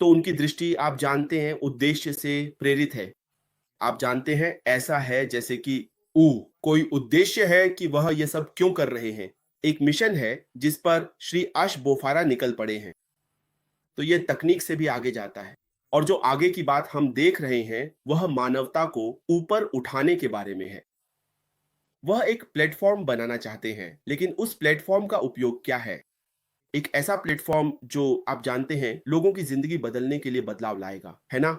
तो उनकी दृष्टि आप जानते हैं उद्देश्य से प्रेरित है। आप जानते हैं ऐसा है जैसे कि ऊ कोई उद्देश्य है कि वह ये सब क्यों कर रहे हैं। एक मिशन है जिस पर श्री अश बोफारा निकल पड़े हैं। तो ये तकनीक से भी आगे जाता है। और जो आगे की बात हम देख रहे हैं वह मानवता को ऊपर उठाने के बारे में है। वह एक प्लेटफॉर्म बनाना चाहते हैं, लेकिन उस प्लेटफॉर्म का उपयोग क्या है? एक ऐसा प्लेटफॉर्म जो आप जानते हैं लोगों की जिंदगी बदलने के लिए बदलाव लाएगा, है ना?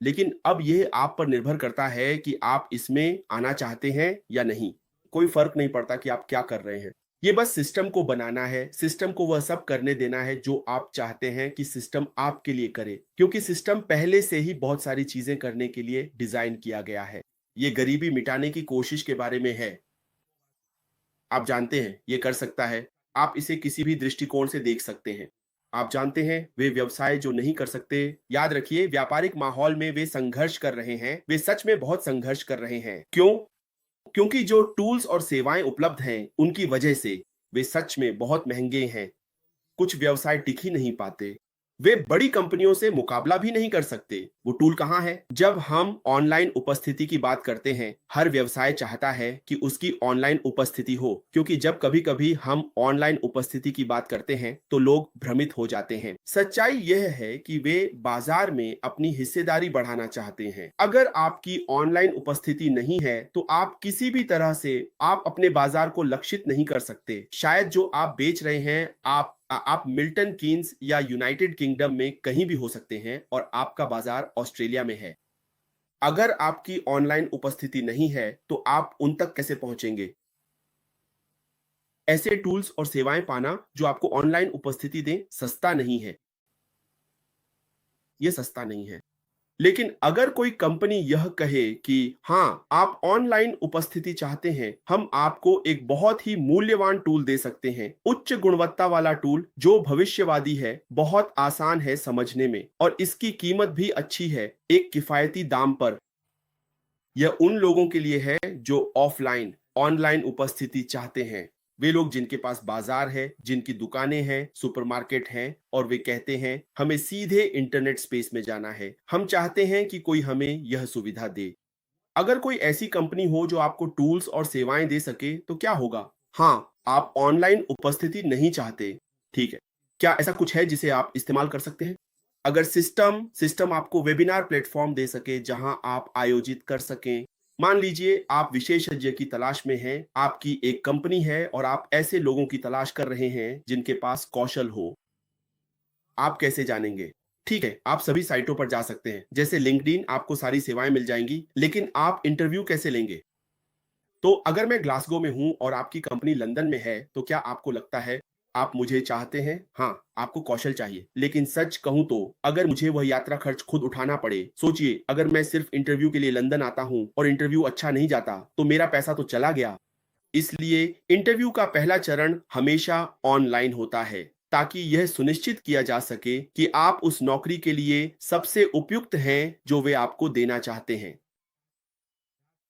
लेकिन अब यह आप पर निर्भर करता है कि आप इसमें आना चाहते हैं या नहीं। कोई फर्क नहीं पड़ता कि आप क्या कर रहे हैं। ये बस सिस्टम को बनाना है, सिस्टम को वह सब करने देना है जो आप चाहते हैं कि सिस्टम आपके लिए करे, क्योंकि सिस्टम पहले से ही बहुत सारी चीजें करने के लिए डिजाइन किया गया है। ये गरीबी मिटाने की कोशिश के बारे में है। आप जानते हैं ये कर सकता है। आप इसे किसी भी दृष्टिकोण से देख सकते हैं। आप जानते हैं वे व्यवसाय जो नहीं कर सकते, याद रखिए व्यापारिक माहौल में वे संघर्ष कर रहे हैं, वे सच में बहुत संघर्ष कर रहे हैं। क्यों? क्योंकि जो टूल्स और सेवाएं उपलब्ध हैं उनकी वजह से वे सच में बहुत महंगे हैं। कुछ व्यवसाय टिक ही नहीं पाते। वे बड़ी कंपनियों से मुकाबला भी नहीं कर सकते। वो टूल कहाँ है? जब हम ऑनलाइन उपस्थिति की बात करते हैं, हर व्यवसाय चाहता है कि उसकी ऑनलाइन उपस्थिति हो, क्योंकि जब कभी-कभी हम ऑनलाइन उपस्थिति की बात करते हैं, तो लोग भ्रमित हो जाते हैं। सच्चाई यह है कि वे बाजार में अपनी हिस्सेदारी बढ़ाना चाहते हैं। अगर आपकी ऑनलाइन उपस्थिति नहीं है, तो आप किसी भी तरह से आप अपने बाजार को लक्षित नहीं कर सकते। शायद जो आप बेच रहे हैं, आप मिल्टन कीन्स या यूनाइटेड किंगडम में कहीं भी हो सकते हैं और आपका बाजार ऑस्ट्रेलिया में है। अगर आपकी ऑनलाइन उपस्थिति नहीं है, तो आप उन तक कैसे पहुंचेंगे? ऐसे टूल्स और सेवाएं पाना जो आपको ऑनलाइन उपस्थिति दें, सस्ता नहीं है। ये सस्ता नहीं है। लेकिन अगर कोई कंपनी यह कहे कि हाँ, आप ऑनलाइन उपस्थिति चाहते हैं, हम आपको एक बहुत ही मूल्यवान टूल दे सकते हैं, उच्च गुणवत्ता वाला टूल जो भविष्यवादी है, बहुत आसान है समझने में और इसकी कीमत भी अच्छी है, एक किफायती दाम पर। यह उन लोगों के लिए है जो ऑफलाइन ऑनलाइन उपस्थिति चाहते हैं। वे लोग जिनके पास बाजार है, जिनकी दुकानें हैं, सुपरमार्केट हैं और वे कहते हैं हमें सीधे इंटरनेट स्पेस में जाना है, हम चाहते हैं कि कोई हमें यह सुविधा दे। अगर कोई ऐसी कंपनी हो जो आपको टूल्स और सेवाएं दे सके तो क्या होगा? हाँ, आप ऑनलाइन उपस्थिति नहीं चाहते, ठीक है। क्या ऐसा कुछ है जिसे आप इस्तेमाल कर सकते हैं? अगर सिस्टम सिस्टम आपको वेबिनार प्लेटफॉर्म दे सके जहां आप आयोजित कर सकें। मान लीजिए आप विशेषज्ञ की तलाश में हैं, आपकी एक कंपनी है और आप ऐसे लोगों की तलाश कर रहे हैं जिनके पास कौशल हो। आप कैसे जानेंगे? ठीक है, आप सभी साइटों पर जा सकते हैं, जैसे लिंक्डइन आपको सारी सेवाएं मिल जाएंगी, लेकिन आप इंटरव्यू कैसे लेंगे? तो अगर मैं ग्लासगो में हूं और आपकी कंपनी लंदन में है, तो क्या आपको लगता है आप मुझे चाहते हैं? हाँ, आपको कौशल चाहिए। लेकिन सच कहूं तो अगर मुझे वह यात्रा खर्च खुद उठाना पड़े, सोचिए अगर मैं सिर्फ इंटरव्यू के लिए लंदन आता हूं और इंटरव्यू अच्छा नहीं जाता, तो मेरा पैसा तो चला गया। इसलिए इंटरव्यू का पहला चरण हमेशा ऑनलाइन होता है, ताकि यह सुनिश्चित किया जा सके कि आप उस नौकरी के लिए सबसे उपयुक्त हैं जो वे आपको देना चाहते हैं।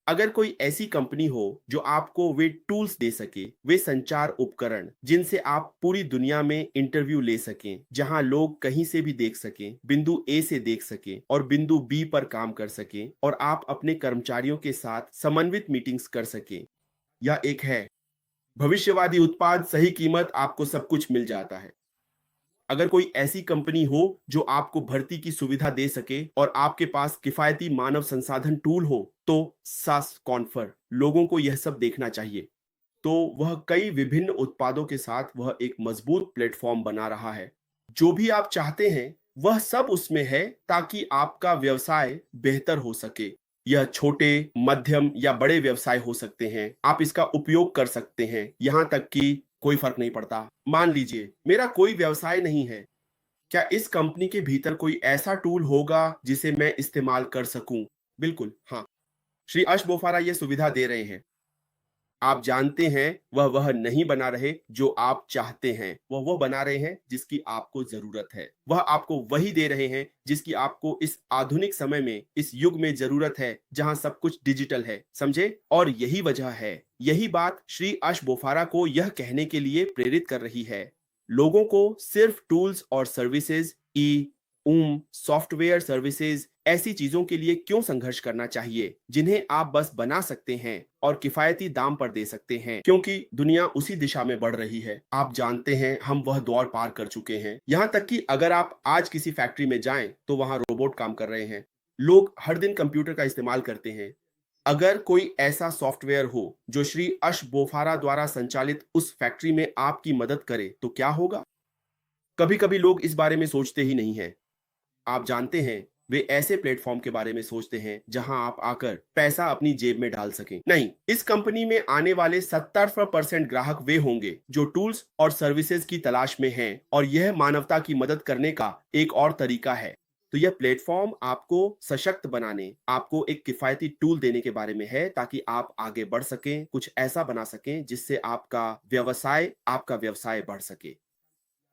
अगर कोई ऐसी कंपनी हो जो आपको वे टूल्स दे सके, वे संचार उपकरण जिनसे आप पूरी दुनिया में इंटरव्यू ले सकें, जहां लोग कहीं से भी देख सकें, बिंदु ए से देख सकें और बिंदु बी पर काम कर सकें और आप अपने कर्मचारियों के साथ समन्वित मीटिंग्स कर सकें। यह एक है भविष्यवादी उत्पाद, सही कीमत, आपको सब कुछ मिल जाता है। अगर कोई ऐसी कंपनी हो जो आपको भर्ती की सुविधा दे सके और आपके पास किफायती मानव संसाधन टूल हो, तो सास कॉन्फर लोगों को यह सब देखना चाहिए। तो वह कई विभिन्न उत्पादों के साथ वह एक मजबूत प्लेटफॉर्म बना रहा है। जो भी आप चाहते हैं वह सब उसमें है, ताकि आपका व्यवसाय बेहतर हो सके। यह छोटे, मध्यम या बड़े व्यवसाय हो सकते हैं, आप इसका उपयोग कर सकते हैं, यहाँ तक कि कोई फर्क नहीं पड़ता। मान लीजिए मेरा कोई व्यवसाय नहीं है, क्या इस कंपनी के भीतर कोई ऐसा टूल होगा जिसे मैं इस्तेमाल कर सकूं? बिल्कुल हाँ, श्री अश बोफारा ये सुविधा दे रहे हैं। आप जानते हैं वह नहीं बना रहे जो आप चाहते हैं, वह बना रहे हैं जिसकी आपको जरूरत है। वह आपको वही दे रहे हैं जिसकी आपको इस आधुनिक समय में, इस युग में जरूरत है जहां सब कुछ डिजिटल है, समझे? और यही वजह है, यही बात श्री अश बोफारा को यह कहने के लिए प्रेरित कर रही है, लोगों को सिर्फ टूल्स और सर्विसेज, ई सॉफ्टवेयर सर्विसेज ऐसी चीजों के लिए क्यों संघर्ष करना चाहिए जिन्हें आप बस बना सकते हैं और किफायती दाम पर दे सकते हैं, क्योंकि दुनिया उसी दिशा में बढ़ रही है। आप जानते हैं हम वह दौर पार कर चुके हैं। यहाँ तक कि अगर आप आज किसी फैक्ट्री में जाएं तो वहां रोबोट काम कर रहे हैं। लोग हर दिन कंप्यूटर का इस्तेमाल करते हैं। अगर कोई ऐसा सॉफ्टवेयर हो जो श्री अश बोफारा द्वारा संचालित उस फैक्ट्री में आपकी मदद करे तो क्या होगा? कभी कभी लोग इस बारे में सोचते ही नहीं हैं। आप जानते हैं, वे ऐसे प्लेटफॉर्म के बारे में सोचते हैं जहां आप आकर पैसा अपनी जेब में डाल सकें। नहीं, इस कंपनी में आने वाले 70% ग्राहक वे होंगे जो टूल्स और सर्विसेज की तलाश में हैं, और यह मानवता की मदद करने का एक और तरीका है। तो यह प्लेटफॉर्म आपको सशक्त बनाने, आपको एक किफायती टूल देने के बारे में है ताकि आप आगे बढ़ सकें, कुछ ऐसा बना सकें जिससे आपका व्यवसाय बढ़ सके।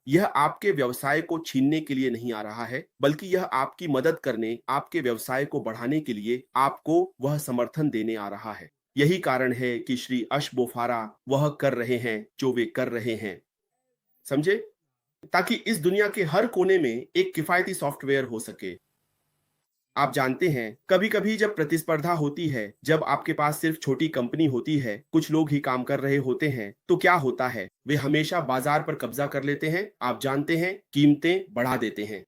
यह आपके व्यवसाय को छीनने के लिए नहीं आ रहा है, बल्कि यह आपकी मदद करने, आपके व्यवसाय को बढ़ाने के लिए आपको वह समर्थन देने आ रहा है। यही कारण है कि श्री अश बोफारा वह कर रहे हैं जो वे कर रहे हैं। समझे? ताकि इस दुनिया के हर कोने में एक किफायती सॉफ्टवेयर हो सके। आप जानते हैं, कभी-कभी जब प्रतिस्पर्धा होती है, जब आपके पास सिर्फ छोटी कंपनी होती है, कुछ लोग ही काम कर रहे होते हैं, तो क्या होता है? वे हमेशा बाजार पर कब्जा कर लेते हैं। आप जानते हैं, कीमतें बढ़ा देते हैं।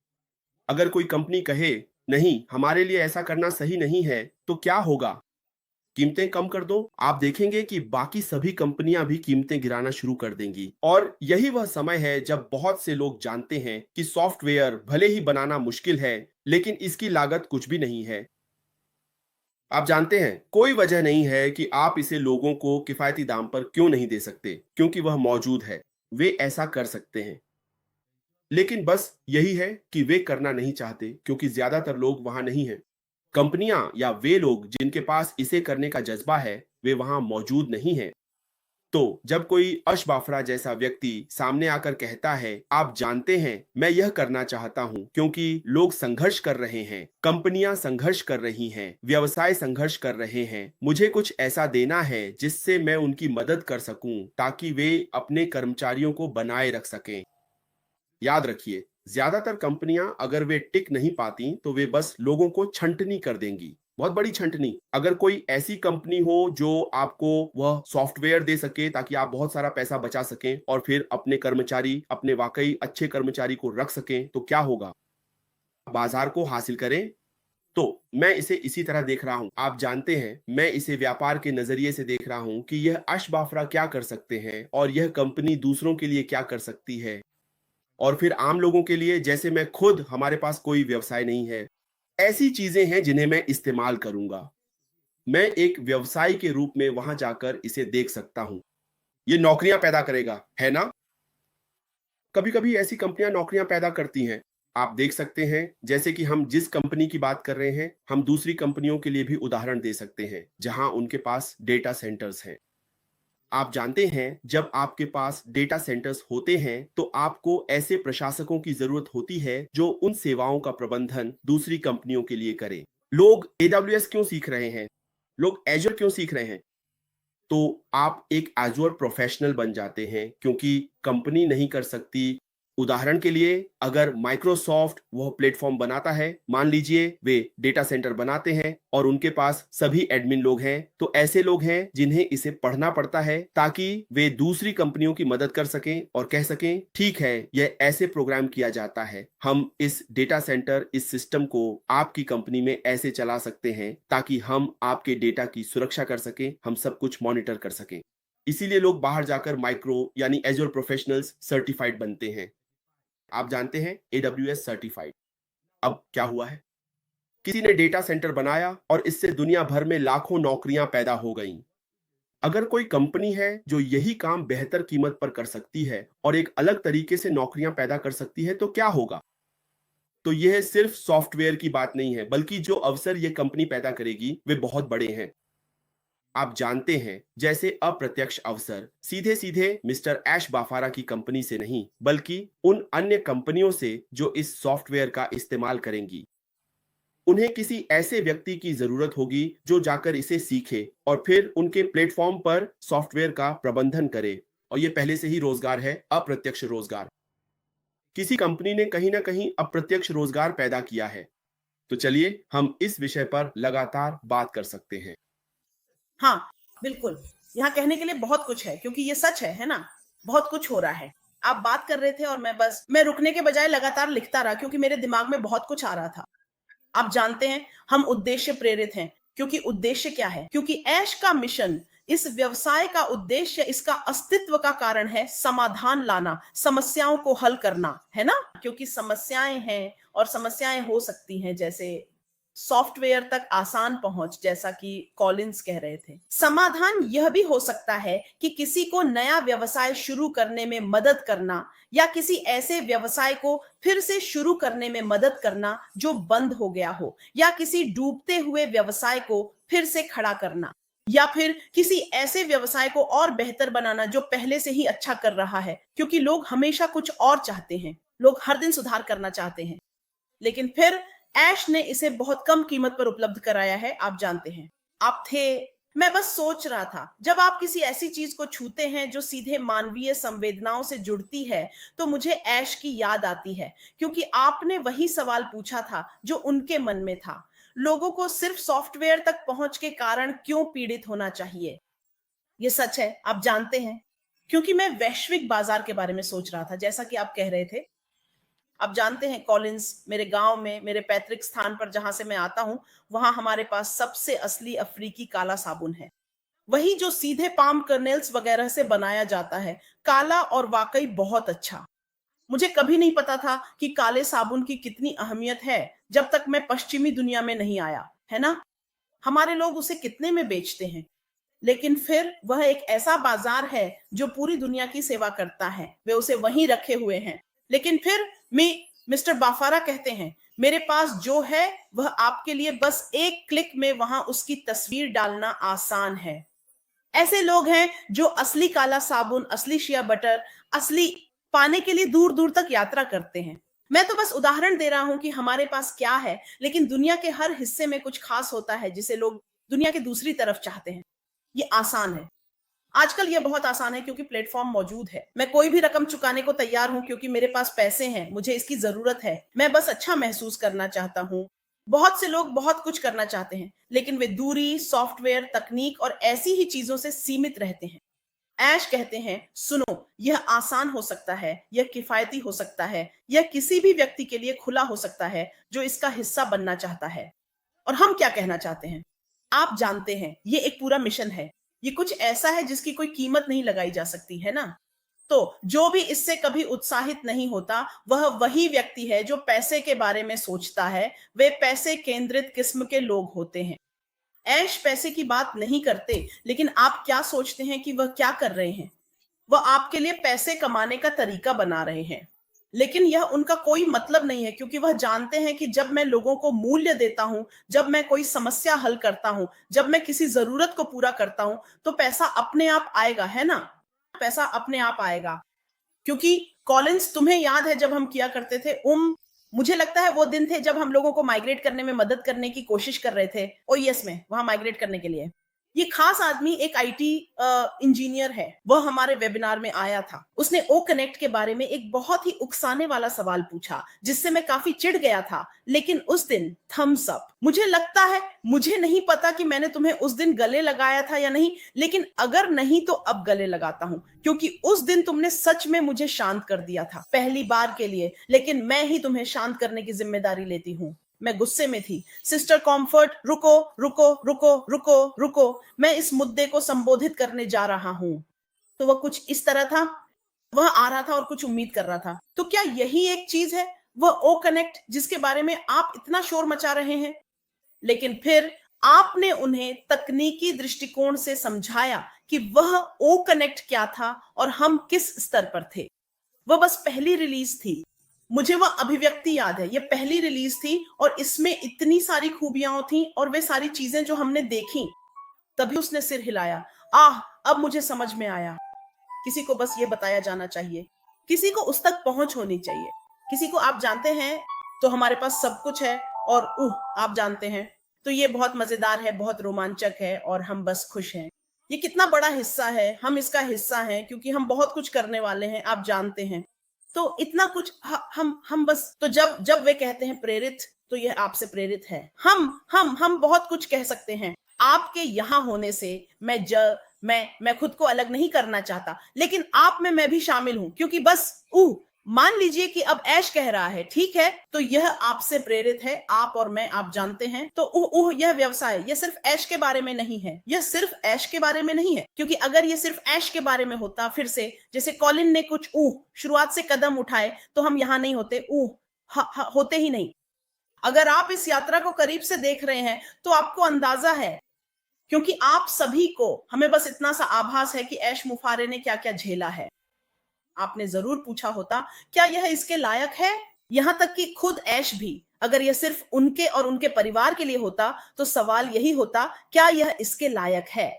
अगर कोई कंपनी कहे, नहीं, हमारे लिए ऐसा करना सही नहीं है, तो क्या होगा? कीमतें कम कर दो, आप देखेंगे कि बाकी सभी कंपनियां भी कीमतें गिराना शुरू कर देंगी। और यही वह समय है जब बहुत से लोग जानते हैं कि सॉफ्टवेयर भले ही बनाना मुश्किल है, लेकिन इसकी लागत कुछ भी नहीं है। आप जानते हैं, कोई वजह नहीं है कि आप इसे लोगों को किफायती दाम पर क्यों नहीं दे सकते, क्योंकि वह मौजूद है। वे ऐसा कर सकते हैं। लेकिन बस यही है कि वे करना नहीं चाहते, क्योंकि ज्यादातर लोग वहां नहीं हैं। कंपनियां या वे लोग जिनके पास इसे करने का जज्बा है, वे वहां मौजूद नहीं हैं। तो जब कोई अश बाफरा जैसा व्यक्ति सामने आकर कहता है, आप जानते हैं, मैं यह करना चाहता हूं क्योंकि लोग संघर्ष कर रहे हैं, कंपनियां संघर्ष कर रही हैं, व्यवसाय संघर्ष कर रहे हैं, मुझे कुछ ऐसा देना है जिससे मैं उनकी मदद कर सकूं ताकि वे अपने कर्मचारियों को बनाए रख सकें। याद रखिए, ज्यादातर कंपनियां अगर वे टिक नहीं पाती तो वे बस लोगों को छंटनी कर देंगी, बहुत बड़ी छंटनी। अगर कोई ऐसी कंपनी हो जो आपको वह सॉफ्टवेयर दे सके ताकि आप बहुत सारा पैसा बचा सकें और फिर अपने वाकई अच्छे कर्मचारी को रख सकें, तो क्या होगा? बाजार को हासिल करें। तो मैं इसे इसी तरह देख रहा हूं। आप जानते हैं, मैं इसे व्यापार के नजरिए से देख रहा हूं कि यह अश बाफरा क्या कर सकते हैं और यह कंपनी दूसरों के लिए क्या कर सकती है। और फिर आम लोगों के लिए, जैसे मैं खुद, हमारे पास कोई व्यवसाय नहीं है, ऐसी चीजें हैं जिन्हें मैं इस्तेमाल करूंगा। मैं एक व्यवसाय के रूप में वहां जाकर इसे देख सकता हूं। ये नौकरियां पैदा करेगा, है ना? कभी कभी ऐसी कंपनियां नौकरियां पैदा करती हैं। आप देख सकते हैं, जैसे कि हम जिस कंपनी की बात कर रहे हैं, हम दूसरी कंपनियों के लिए भी उदाहरण दे सकते हैं जहां उनके पास डेटा सेंटर्स हैं। आप जानते हैं, जब आपके पास डेटा सेंटर्स होते हैं तो आपको ऐसे प्रशासकों की जरूरत होती है जो उन सेवाओं का प्रबंधन दूसरी कंपनियों के लिए करें। लोग AWS क्यों सीख रहे हैं? लोग Azure क्यों सीख रहे हैं? तो आप एक Azure प्रोफेशनल बन जाते हैं, क्योंकि कंपनी नहीं कर सकती। उदाहरण के लिए, अगर माइक्रोसॉफ्ट वह प्लेटफॉर्म बनाता है, मान लीजिए वे डेटा सेंटर बनाते हैं और उनके पास सभी एडमिन लोग हैं, तो ऐसे लोग हैं जिन्हें इसे पढ़ना पड़ता है ताकि वे दूसरी कंपनियों की मदद कर सकें और कह सकें, ठीक है, यह ऐसे प्रोग्राम किया जाता है, हम इस डेटा सेंटर, इस सिस्टम को आपकी कंपनी में ऐसे चला सकते हैं ताकि हम आपके डेटा की सुरक्षा कर सकें, हम सब कुछ मॉनिटर कर सकें। इसीलिए लोग बाहर जाकर माइक्रो यानी एजोर प्रोफेशनल्स सर्टिफाइड बनते हैं। आप जानते हैं, AWS सर्टिफाइड। अब क्या हुआ है? किसी ने डेटा सेंटर बनाया और इससे दुनिया भर में लाखों नौकरियां पैदा हो गईं। अगर कोई कंपनी है जो यही काम बेहतर कीमत पर कर सकती है और एक अलग तरीके से नौकरियां पैदा कर सकती है, तो क्या होगा? तो यह सिर्फ सॉफ्टवेयर की बात नहीं है, बल्कि जो अवसर यह कंपनी पैदा करेगी वे बहुत बड़े हैं। आप जानते हैं, जैसे अप्रत्यक्ष अवसर सीधे सीधे मिस्टर ऐश बाफारा की कंपनी से नहीं, बल्कि उन अन्य कंपनियों से जो इस सॉफ्टवेयर का इस्तेमाल करेंगी। उन्हें किसी ऐसे व्यक्ति की जरूरत होगी जो जाकर इसे सीखे और फिर उनके प्लेटफॉर्म पर सॉफ्टवेयर का प्रबंधन करे। और यह पहले से ही रोजगार है, अप्रत्यक्ष रोजगार। किसी कंपनी ने कहीं ना कहीं अप्रत्यक्ष रोजगार पैदा किया है। तो चलिए हम इस विषय पर लगातार बात कर सकते हैं। हाँ, बिल्कुल। यहाँ कहने के लिए बहुत कुछ है क्योंकि ये सच है ना? बहुत कुछ हो रहा है। आप बात कर रहे थे और मैं रुकने के बजाय लगातार लिखता रहा क्योंकि मेरे दिमाग में बहुत कुछ आ रहा था। आप जानते हैं, हम उद्देश्य प्रेरित हैं क्योंकि उद्देश्य क्या है? क्योंकि ऐश का मिशन, इस व्यवसाय का उद्देश्य, इसका अस्तित्व का कारण है समाधान लाना, समस्याओं को हल करना, है ना? क्योंकि समस्याएं हैं और समस्याएं हो सकती हैं, जैसे सॉफ्टवेयर तक आसान पहुंच, जैसा कि कॉलिंस कह रहे थे। समाधान यह भी हो सकता है कि किसी को नया व्यवसाय शुरू करने में मदद करना, या किसी ऐसे व्यवसाय को फिर से शुरू करने में मदद करना जो बंद हो गया हो, या किसी डूबते हुए व्यवसाय को फिर से खड़ा करना, या फिर किसी ऐसे व्यवसाय को और बेहतर बनाना जो पहले से ही अच्छा कर रहा है, क्योंकि लोग हमेशा कुछ और चाहते हैं, लोग हर दिन सुधार करना चाहते हैं। लेकिन फिर ऐश ने इसे बहुत कम कीमत पर उपलब्ध कराया है, आप जानते हैं। आप थे, मैं बस सोच रहा था, जब आप किसी ऐसी चीज को छूते हैं जो सीधे मानवीय संवेदनाओं से जुड़ती है, तो मुझे ऐश की याद आती है, क्योंकि आपने वही सवाल पूछा था जो उनके मन में था। लोगों को सिर्फ सॉफ्टवेयर तक पहुंच के कारण क्यों पीड़ित होना चाहिए? ये सच है, आप जानते हैं, क्योंकि मैं वैश्विक बाजार के बारे में सोच रहा था, जैसा कि आप कह रहे थे। आप जानते हैं कॉलिंस, मेरे गांव में, मेरे पैतृक स्थान पर जहां से मैं आता हूं, वहां हमारे पास सबसे असली अफ्रीकी काला साबुन है। वही जो सीधे पाम कर्नेल्स वगैरह से बनाया जाता है, काला और वाकई बहुत अच्छा। मुझे कभी नहीं पता था कि काले साबुन की कितनी अहमियत है, जब तक मैं पश्चिमी दुनिया में नहीं आया, है ना? हमारे लोग उसे कितने में बेचते हैं, लेकिन फिर वह एक ऐसा बाजार है जो पूरी दुनिया की सेवा करता है, वे उसे वहीं रखे हुए हैं। लेकिन फिर मैं मिस्टर बाफारा कहते हैं, मेरे पास जो है वह आपके लिए बस एक क्लिक में वहां उसकी तस्वीर डालना आसान है। ऐसे लोग हैं जो असली काला साबुन, असली शिया बटर, असली पाने के लिए दूर दूर तक यात्रा करते हैं। मैं तो बस उदाहरण दे रहा हूं कि हमारे पास क्या है, लेकिन दुनिया के हर हिस्से में कुछ खास होता है जिसे लोग दुनिया के दूसरी तरफ चाहते हैं। ये आसान है। आजकल ये बहुत आसान है क्योंकि प्लेटफॉर्म मौजूद है। मैं कोई भी रकम चुकाने को तैयार हूं क्योंकि मेरे पास पैसे हैं, मुझे इसकी जरूरत है। मैं बस अच्छा महसूस करना चाहता हूं। बहुत से लोग बहुत कुछ करना चाहते हैं, लेकिन वे दूरी, सॉफ्टवेयर, तकनीक और ऐसी ही चीजों से सीमित रहते हैं। ऐश कहते हैं, सुनो, यह आसान हो सकता है, यह किफायती हो सकता है, यह किसी भी व्यक्ति के लिए खुला हो सकता है जो इसका हिस्सा बनना चाहता है। और हम क्या कहना चाहते हैं? आप जानते हैं, ये एक पूरा मिशन है। ये कुछ ऐसा है जिसकी कोई कीमत नहीं लगाई जा सकती, है ना? तो जो भी इससे कभी उत्साहित नहीं होता, वह वही व्यक्ति है जो पैसे के बारे में सोचता है। वे पैसे केंद्रित किस्म के लोग होते हैं। ऐश पैसे की बात नहीं करते, लेकिन आप क्या सोचते हैं कि वह क्या कर रहे हैं? वह आपके लिए पैसे कमाने का तरीका बना रहे हैं। लेकिन यह उनका कोई मतलब नहीं है, क्योंकि वह जानते हैं कि जब मैं लोगों को मूल्य देता हूं, जब मैं कोई समस्या हल करता हूं, जब मैं किसी जरूरत को पूरा करता हूं, तो पैसा अपने आप आएगा, है ना? पैसा अपने आप आएगा। क्योंकि कॉलिंस, तुम्हें याद है जब हम किया करते थे मुझे लगता है वो दिन थे जब हम लोगों को माइग्रेट करने में मदद करने की कोशिश कर रहे थे, ओएस में, वहां माइग्रेट करने के लिए। ये खास आदमी एक आईटी इंजीनियर है, वह हमारे वेबिनार में आया था। उसने ओ कनेक्ट के बारे में एक बहुत ही उकसाने वाला सवाल पूछा, जिससे मैं काफी चिढ़ गया था। लेकिन उस दिन थम्स अप। मुझे लगता है, मुझे नहीं पता कि मैंने तुम्हें उस दिन गले लगाया था या नहीं, लेकिन अगर नहीं तो अब गले लगाता हूं, क्योंकि उस दिन तुमने सच में मुझे शांत कर दिया था, पहली बार के लिए। लेकिन मैं ही तुम्हें शांत करने की जिम्मेदारी लेती हूँ। मैं गुस्से में थी। सिस्टर कॉम्फर्ट, रुको रुको रुको रुको रुको, मैं इस मुद्दे को संबोधित करने जा रहा हूं। तो वह कुछ इस तरह था। वह आ रहा था और कुछ उम्मीद कर रहा था। तो क्या यही एक चीज है, वह ओ कनेक्ट, जिसके बारे में आप इतना शोर मचा रहे हैं? लेकिन फिर आपने उन्हें तकनीकी दृष्टिकोण से समझाया कि वह ओ कनेक्ट क्या था और हम किस स्तर पर थे। वह बस पहली रिलीज थी। मुझे वह अभिव्यक्ति याद है, ये पहली रिलीज थी और इसमें इतनी सारी खूबियां थी और वे सारी चीजें जो हमने देखी। तभी उसने सिर हिलाया। आह, अब मुझे समझ में आया। किसी को बस ये बताया जाना चाहिए, किसी को उस तक पहुंच होनी चाहिए, किसी को, आप जानते हैं, तो हमारे पास सब कुछ है और आप जानते हैं, तो ये बहुत मजेदार है, बहुत रोमांचक है और हम बस खुश हैं। ये कितना बड़ा हिस्सा है, हम इसका हिस्सा हैं क्योंकि हम बहुत कुछ करने वाले हैं, आप जानते हैं। तो इतना कुछ हम बस, तो जब जब वे कहते हैं प्रेरित, तो यह आपसे प्रेरित है। हम बहुत कुछ कह सकते हैं। आपके यहाँ होने से मैं खुद को अलग नहीं करना चाहता, लेकिन आप में मैं भी शामिल हूं, क्योंकि बस मान लीजिए कि अब ऐश कह रहा है, ठीक है, तो यह आपसे प्रेरित है, आप और मैं, आप जानते हैं। तो यह व्यवसाय, यह सिर्फ ऐश के बारे में नहीं है, यह सिर्फ ऐश के बारे में नहीं है, क्योंकि अगर यह सिर्फ ऐश के बारे में होता, फिर से जैसे कॉलिन ने कुछ शुरुआत से कदम उठाए, तो हम यहां नहीं होते, होते ही नहीं। अगर आप इस यात्रा को करीब से देख रहे हैं, तो आपको अंदाजा है, क्योंकि आप सभी को, हमें बस इतना सा आभास है कि ऐश मुफारे ने क्या क्या झेला है। आपने जरूर पूछा होता, क्या यह इसके लायक है? यहां तक कि खुद ऐश भी, अगर यह सिर्फ उनके और उनके परिवार के लिए होता, तो सवाल यही होता, क्या यह इसके लायक है?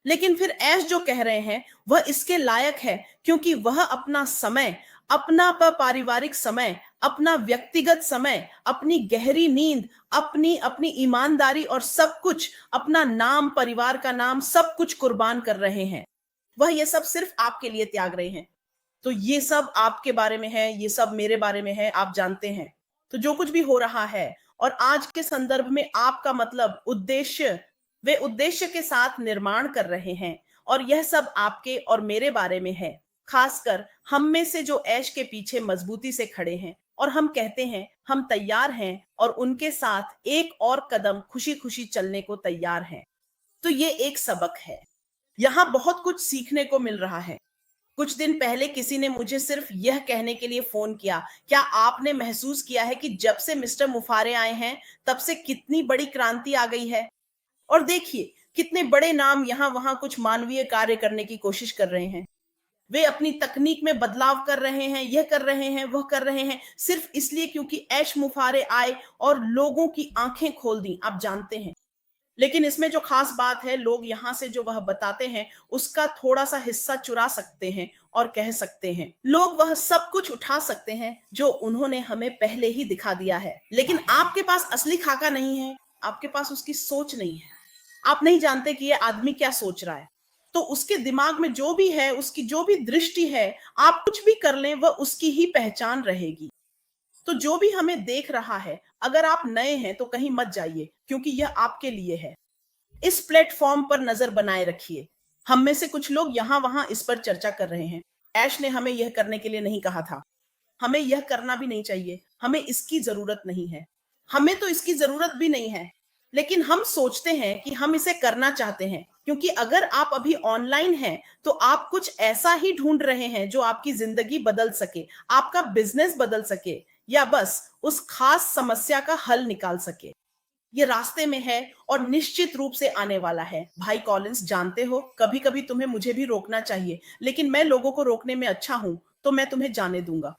लेकिन फिर ऐश जो कह रहे हैं, वह इसके लायक है, क्योंकि वह अपना समय, अपना पारिवारिक समय, अपना व्यक्तिगत समय, अपनी गहरी नींद, अपनी अपनी ईमानदारी और सब कुछ, अपना नाम, परिवार का नाम, सब कुछ कुर्बान कर रहे हैं। वह ये सब सिर्फ आपके लिए त्याग रहे हैं। तो ये सब आपके बारे में है, ये सब मेरे बारे में है, आप जानते हैं। तो जो कुछ भी हो रहा है, और आज के संदर्भ में आपका मतलब, उद्देश्य, वे उद्देश्य के साथ निर्माण कर रहे हैं, और यह सब आपके और मेरे बारे में है। खासकर हम में से जो ऐश के पीछे मजबूती से खड़े हैं, और हम कहते हैं हम तैयार हैं, और उनके साथ एक और कदम खुशी खुशी चलने को तैयार हैं। तो ये एक सबक है। यहाँ बहुत कुछ सीखने को मिल रहा है। कुछ दिन पहले किसी ने मुझे सिर्फ यह कहने के लिए फोन किया, क्या आपने महसूस किया है कि जब से मिस्टर मुफारे आए हैं, तब से कितनी बड़ी क्रांति आ गई है? और देखिए, कितने बड़े नाम यहाँ वहां कुछ मानवीय कार्य करने की कोशिश कर रहे हैं। वे अपनी तकनीक में बदलाव कर रहे हैं, यह कर रहे हैं, वह कर रहे हैं, सिर्फ इसलिए क्योंकि ऐश मुफारे आए और लोगों की आंखें खोल दी, आप जानते हैं। लेकिन इसमें जो खास बात है, लोग यहां से जो वह बताते हैं, उसका थोड़ा सा हिस्सा चुरा सकते हैं और कह सकते हैं, लोग वह सब कुछ उठा सकते हैं जो उन्होंने हमें पहले ही दिखा दिया है। लेकिन आपके पास असली खाका नहीं है, आपके पास उसकी सोच नहीं है। आप नहीं जानते कि यह आदमी क्या सोच रहा है। तो उसके दिमाग में जो भी है, उसकी जो भी दृष्टि है, आप कुछ भी कर लें, वह उसकी ही पहचान रहेगी। तो जो भी हमें देख रहा है, अगर आप नए हैं तो कहीं मत जाइए, क्योंकि यह आपके लिए है। इस प्लेटफॉर्म पर नजर बनाए रखिए। हम में से कुछ लोग यहाँ वहां इस पर चर्चा कर रहे हैं। ऐश ने हमें यह करने के लिए नहीं कहा था। हमें यह करना भी नहीं चाहिए। हमें इसकी जरूरत नहीं है। हमें तो इसकी जरूरत भी नहीं है। लेकिन हम सोचते हैं कि हम इसे करना चाहते हैं, क्योंकि अगर आप अभी ऑनलाइन हैं, तो आप कुछ ऐसा ही ढूंढ रहे हैं जो आपकी जिंदगी बदल सके, आपका बिजनेस बदल सके, या बस उस खास समस्या का हल निकाल सके। ये रास्ते में है और निश्चित रूप से आने वाला है। भाई कॉलिंस, जानते हो, कभी कभी तुम्हें मुझे भी रोकना चाहिए, लेकिन मैं लोगों को रोकने में अच्छा हूं, तो मैं तुम्हें जाने दूंगा।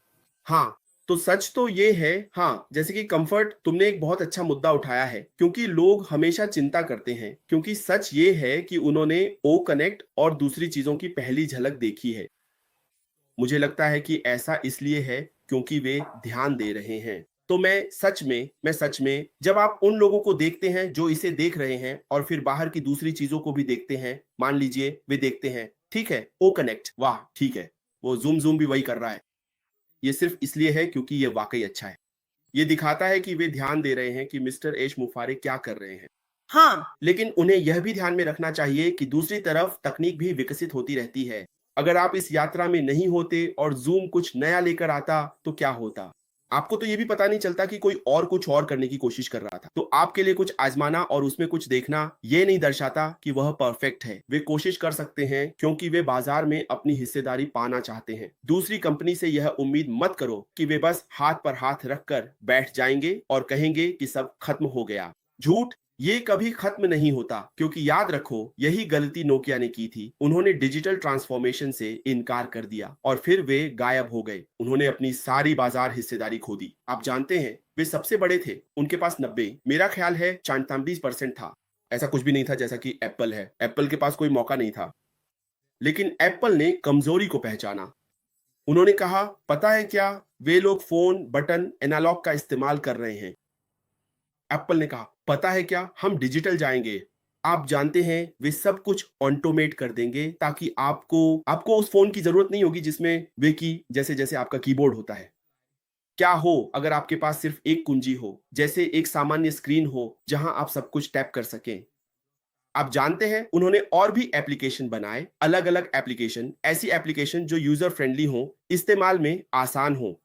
हाँ, तो सच तो ये है, हाँ, जैसे कि कंफर्ट, तुमने एक बहुत अच्छा मुद्दा उठाया है, क्योंकि लोग हमेशा चिंता करते हैं, क्योंकि सच ये है कि उन्होंने ओ कनेक्ट और दूसरी चीजों की पहली झलक देखी है। मुझे लगता है कि ऐसा इसलिए है क्योंकि वे ध्यान दे रहे हैं। तो मैं सच में जब आप उन लोगों को देखते हैं जो इसे देख रहे हैं, और फिर बाहर की दूसरी चीजों को भी देखते हैं, मान लीजिए वे देखते हैं, ठीक है, ओ कनेक्ट, वाह, ठीक है, वो ज़ूम ज़ूम भी वही कर रहा है। ये सिर्फ इसलिए है क्योंकि ये वाक़ई अच्छा है। ये दिखाता है कि वे ध्यान दे रहे हैं कि मिस्टर ऐश मुफारे क्या कर रहे हैं। हाँ, लेकिन उन्हें यह भी ध्यान में रखना चाहिए कि दूसरी तरफ तकनीक भी विकसित होती रहती है। अगर आप इस यात्रा में नहीं होते और ज़ूम कुछ नया लेकर आता, तो क्या होता? आपको तो ये भी पता नहीं चलता कि कोई और कुछ और करने की कोशिश कर रहा था। तो आपके लिए कुछ आज़माना और उसमें कुछ देखना, ये नहीं दर्शाता कि वह परफेक्ट है। वे कोशिश कर सकते हैं क्योंकि वे बाजार में अपनी हिस्सेदारी पाना चाहते हैं। दूसरी कंपनी से यह उम्मीद मत करो कि वे बस हाथ पर हाथ रखकर बैठ जाएंगे और कहेंगे कि सब खत्म हो गया। झूठ, ये कभी खत्म नहीं होता, क्योंकि याद रखो, यही गलती नोकिया ने की थी। उन्होंने डिजिटल ट्रांसफॉर्मेशन से इनकार कर दिया और फिर वे गायब हो गए। उन्होंने अपनी सारी बाजार हिस्सेदारी खो दी। आप जानते हैं, वे सबसे बड़े थे, उनके पास 90, मेरा ख्याल है 44% था। ऐसा कुछ भी नहीं था जैसा कि एप्पल है। एप्पल के पास कोई मौका नहीं था। लेकिन एप्पल ने कमजोरी को पहचाना। उन्होंने कहा, पता है क्या, वे लोग फोन, बटन, एनालॉग का इस्तेमाल कर रहे हैं। एप्पल ने कहा, पता है क्या, हम डिजिटल जाएंगे। आप जानते हैं वे सब कुछ ऑटोमेट कर देंगे ताकि आपको आपको उस फोन की जरूरत नहीं होगी जिसमें वे की जैसे जैसे आपका कीबोर्ड होता है। क्या हो अगर आपके पास सिर्फ एक कुंजी हो, जैसे एक सामान्य स्क्रीन हो जहां आप सब कुछ टैप कर सकें। आप जानते हैं उन्होंने और भी एप्लीकेशन बनाए, अलग अलग एप्लीकेशन, ऐसी एप्लीकेशन जो यूजर फ्रेंडली हो, इस्तेमाल में आसान हो।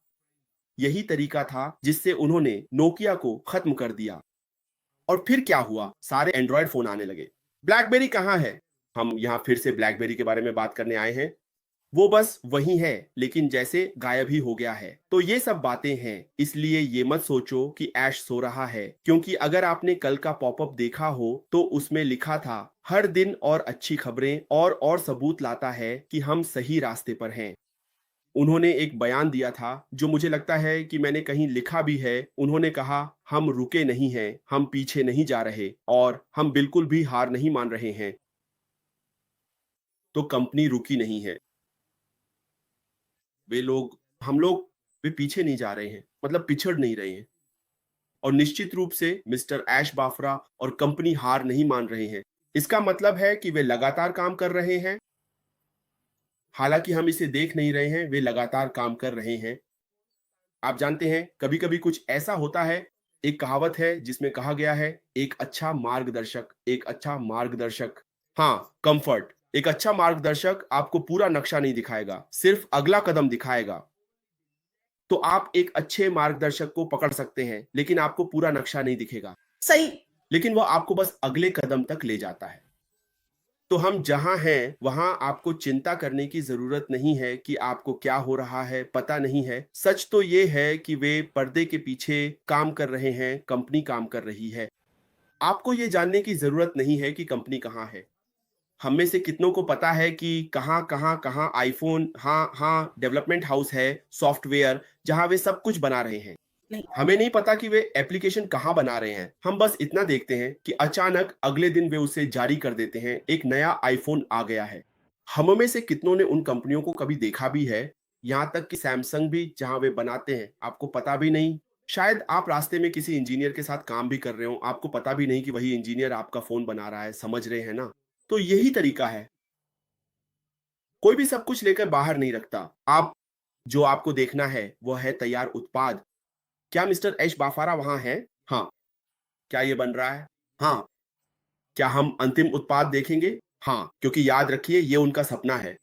यही तरीका था जिससे उन्होंने नोकिया को खत्म कर दिया। और फिर क्या हुआ, सारे एंड्रॉयड फोन आने लगे। ब्लैकबेरी कहाँ है? हम यहाँ फिर से ब्लैकबेरी के बारे में बात करने आए हैं। वो बस वही है, लेकिन जैसे गायब ही हो गया है। तो ये सब बातें हैं, इसलिए ये मत सोचो कि ऐश सो रहा है, क्योंकि अगर आपने कल का पॉपअप देखा हो तो उसमें लिखा था हर दिन और अच्छी खबरें और सबूत लाता है कि हम सही रास्ते पर हैं। उन्होंने एक बयान दिया था जो मुझे लगता है कि मैंने कहीं लिखा भी है। उन्होंने कहा, हम रुके नहीं हैं, हम पीछे नहीं जा रहे और हम बिल्कुल भी हार नहीं मान रहे हैं। तो कंपनी रुकी नहीं है। वे लोग हम लोग वे पीछे नहीं जा रहे हैं, मतलब पिछड़ नहीं रहे हैं। और निश्चित रूप से मिस्टर ऐश बाफरा और कंपनी हार नहीं मान रहे हैं। इसका मतलब है कि वे लगातार काम कर रहे हैं। हालांकि हम इसे देख नहीं रहे हैं, वे लगातार काम कर रहे हैं। आप जानते हैं कभी कभी कुछ ऐसा होता है। एक कहावत है जिसमें कहा गया है, एक अच्छा मार्गदर्शक, हाँ, कंफर्ट। एक अच्छा मार्गदर्शक आपको पूरा नक्शा नहीं दिखाएगा, सिर्फ अगला कदम दिखाएगा। तो आप एक अच्छे मार्गदर्शक को पकड़ सकते हैं, लेकिन आपको पूरा नक्शा नहीं दिखेगा। सही। लेकिन वह आपको बस अगले कदम तक ले जाता है। तो हम जहां हैं वहां आपको चिंता करने की जरूरत नहीं है कि आपको क्या हो रहा है, पता नहीं है। सच तो ये है कि वे पर्दे के पीछे काम कर रहे हैं, कंपनी काम कर रही है। आपको ये जानने की जरूरत नहीं है कि कंपनी कहाँ है। हम में से कितनों को पता है कि कहाँ कहाँ कहाँ आईफोन, हाँ हाँ, डेवलपमेंट हाउस है, सॉफ्टवेयर, जहां वे सब कुछ बना रहे हैं। नहीं। हमें नहीं पता कि वे एप्लीकेशन कहाँ बना रहे हैं। हम बस इतना देखते हैं कि अचानक अगले दिन वे उसे जारी कर देते हैं, एक नया आईफोन आ गया है। हम में से कितनों ने उन कंपनियों को कभी देखा भी है? यहाँ तक कि सैमसंग भी, जहाँ वे बनाते हैं, आपको पता भी नहीं। शायद आप रास्ते में किसी इंजीनियर के साथ काम भी कर रहे हो, आपको पता भी नहीं कि वही इंजीनियर आपका फोन बना रहा है। समझ रहे हैं ना? तो यही तरीका है। कोई भी सब कुछ लेकर बाहर नहीं रखता। आप जो आपको देखना है वह है तैयार उत्पाद। क्या मिस्टर एश बाफारा वहां है? हाँ। क्या ये बन रहा है? हाँ। क्या हम अंतिम उत्पाद देखेंगे? हाँ, क्योंकि याद रखिए ये उनका सपना है।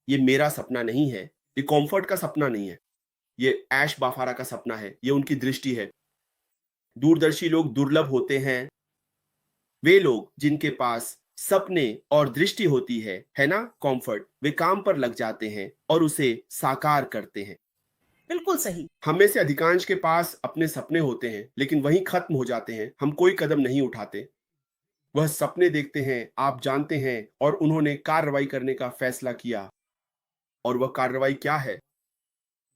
ये मेरा सपना नहीं है। ये कॉम्फर्ट का सपना नहीं है। ये ऐश बाफारा का सपना है। ये उनकी दृष्टि है। दूरदर्शी लोग दुर्लभ होते हैं। वे लोग जिनके पास सपने और दृष्टि होती है ना, कॉम्फर्ट, वे काम पर लग जाते हैं और उसे साकार करते हैं। बिल्कुल सही। हम में से अधिकांश के पास अपने सपने होते हैं, लेकिन वहीं खत्म हो जाते हैं। हम कोई कदम नहीं उठाते। वह सपने देखते हैं, आप जानते हैं, और उन्होंने कार्रवाई करने का फैसला किया। और वह कार्रवाई क्या है?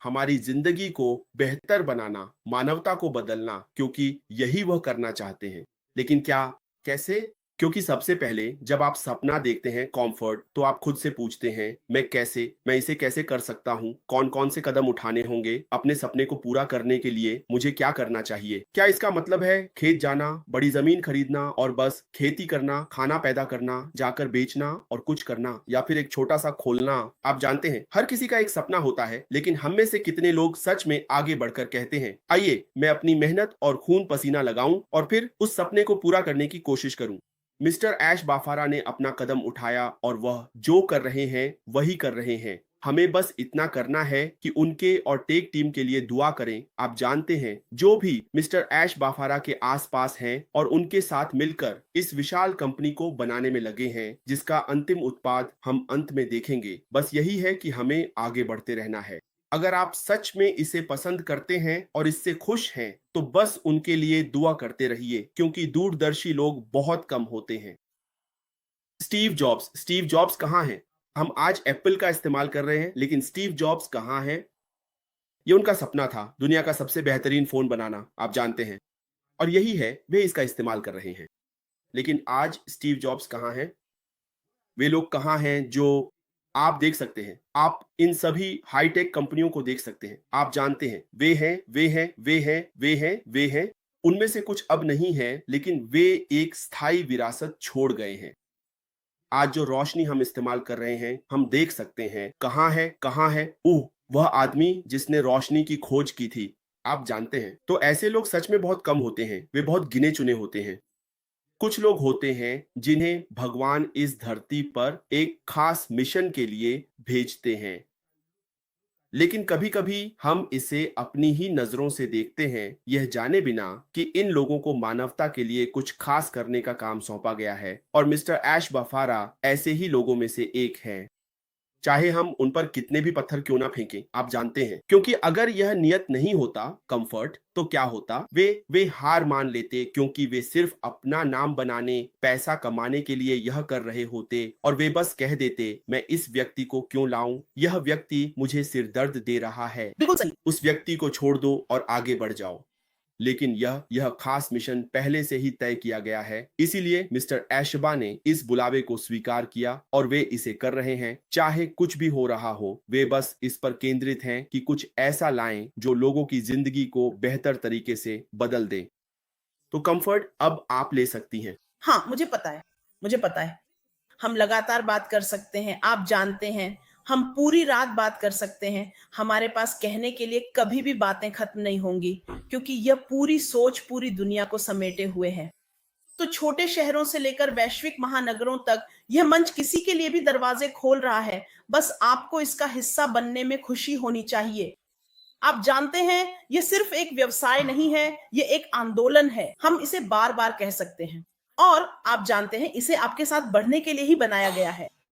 हमारी जिंदगी को बेहतर बनाना, मानवता को बदलना, क्योंकि यही वह करना चाहते हैं। लेकिन क्या, कैसे? क्योंकि सबसे पहले जब आप सपना देखते हैं कॉम्फर्ट, तो आप खुद से पूछते हैं, मैं इसे कैसे कर सकता हूँ? कौन कौन से कदम उठाने होंगे? अपने सपने को पूरा करने के लिए मुझे क्या करना चाहिए? क्या इसका मतलब है खेत जाना, बड़ी जमीन खरीदना और बस खेती करना, खाना पैदा करना, जाकर बेचना और कुछ करना, या फिर एक छोटा सा खोलना? आप जानते हैं हर किसी का एक सपना होता है, लेकिन हम में से कितने लोग सच में आगे बढ़कर कहते हैं, आइए मैं अपनी मेहनत और खून पसीना लगाऊं और फिर उस सपने को पूरा करने की कोशिश करूं। मिस्टर ऐश बाफारा ने अपना कदम उठाया और वह जो कर रहे हैं वही कर रहे हैं। हमें बस इतना करना है कि उनके और टेक टीम के लिए दुआ करें। आप जानते हैं जो भी मिस्टर ऐश बाफारा के आसपास हैं और उनके साथ मिलकर इस विशाल कंपनी को बनाने में लगे हैं, जिसका अंतिम उत्पाद हम अंत में देखेंगे। बस यही है कि हमें आगे बढ़ते रहना है। अगर आप सच में इसे पसंद करते हैं और इससे खुश हैं, तो बस उनके लिए दुआ करते रहिए, क्योंकि दूरदर्शी लोग बहुत कम होते हैं। स्टीव जॉब्स कहाँ हैं? हम आज एप्पल का इस्तेमाल कर रहे हैं, लेकिन स्टीव जॉब्स कहाँ हैं? ये उनका सपना था, दुनिया का सबसे बेहतरीन फोन बनाना, आप जानते हैं। और यही है, वे इसका इस्तेमाल कर रहे हैं। लेकिन आज स्टीव जॉब्स कहाँ हैं? वे लोग कहाँ हैं जो आप देख सकते हैं? आप इन सभी हाईटेक कंपनियों को देख सकते हैं। आप जानते हैं, वे हैं, वे हैं, वे हैं, वे हैं, वे हैं। उनमें से कुछ अब नहीं है, लेकिन वे एक स्थायी विरासत छोड़ गए हैं। आज जो रोशनी हम इस्तेमाल कर रहे हैं, हम देख सकते हैं कहाँ है ओह, वह आदमी जिसने रोशनी की खोज की थी। आप जानते हैं, तो ऐसे लोग सच में बहुत कम होते हैं, वे बहुत गिने चुने होते हैं। कुछ लोग होते हैं जिन्हें भगवान इस धरती पर एक खास मिशन के लिए भेजते हैं, लेकिन कभी-कभी हम इसे अपनी ही नजरों से देखते हैं, यह जाने बिना कि इन लोगों को मानवता के लिए कुछ खास करने का काम सौंपा गया है, और मिस्टर ऐश बफारा ऐसे ही लोगों में से एक है। चाहे हम उन पर कितने भी पत्थर क्यों ना फेंकें, आप जानते हैं, क्योंकि अगर यह नियत नहीं होता कंफर्ट, तो क्या होता? वे हार मान लेते, क्योंकि वे सिर्फ अपना नाम बनाने, पैसा कमाने के लिए यह कर रहे होते, और वे बस कह देते, मैं इस व्यक्ति को क्यों लाऊं? यह व्यक्ति मुझे सिर दर्द दे रहा है। बिल्कुल सही। उस व्यक्ति को छोड़ दो और आगे बढ़ जाओ। लेकिन यह खास मिशन पहले से ही तय किया गया है, इसीलिए मिस्टर ऐशबा ने इस बुलावे को स्वीकार किया और वे इसे कर रहे हैं। चाहे कुछ भी हो रहा हो, वे बस इस पर केंद्रित हैं कि कुछ ऐसा लाएं जो लोगों की जिंदगी को बेहतर तरीके से बदल दे। तो कंफर्ट अब आप ले सकती हैं। हाँ, मुझे पता है। हम लगातार बात कर सकते हैं, आप जानते हैं, हम पूरी रात बात कर सकते हैं। हमारे पास कहने के लिए कभी भी बातें खत्म नहीं होंगी, क्योंकि यह पूरी सोच पूरी दुनिया को समेटे हुए है। तो छोटे शहरों से लेकर वैश्विक महानगरों तक यह मंच किसी के लिए भी दरवाजे खोल रहा है। बस आपको इसका हिस्सा बनने में खुशी होनी चाहिए। आप जानते हैं, ये सिर्फ एक व्यवसाय नहीं है, ये एक आंदोलन है। हम इसे बार बार कह सकते हैं, और आप जानते हैं, इसे आपके साथ बढ़ने के लिए ही बनाया गया है।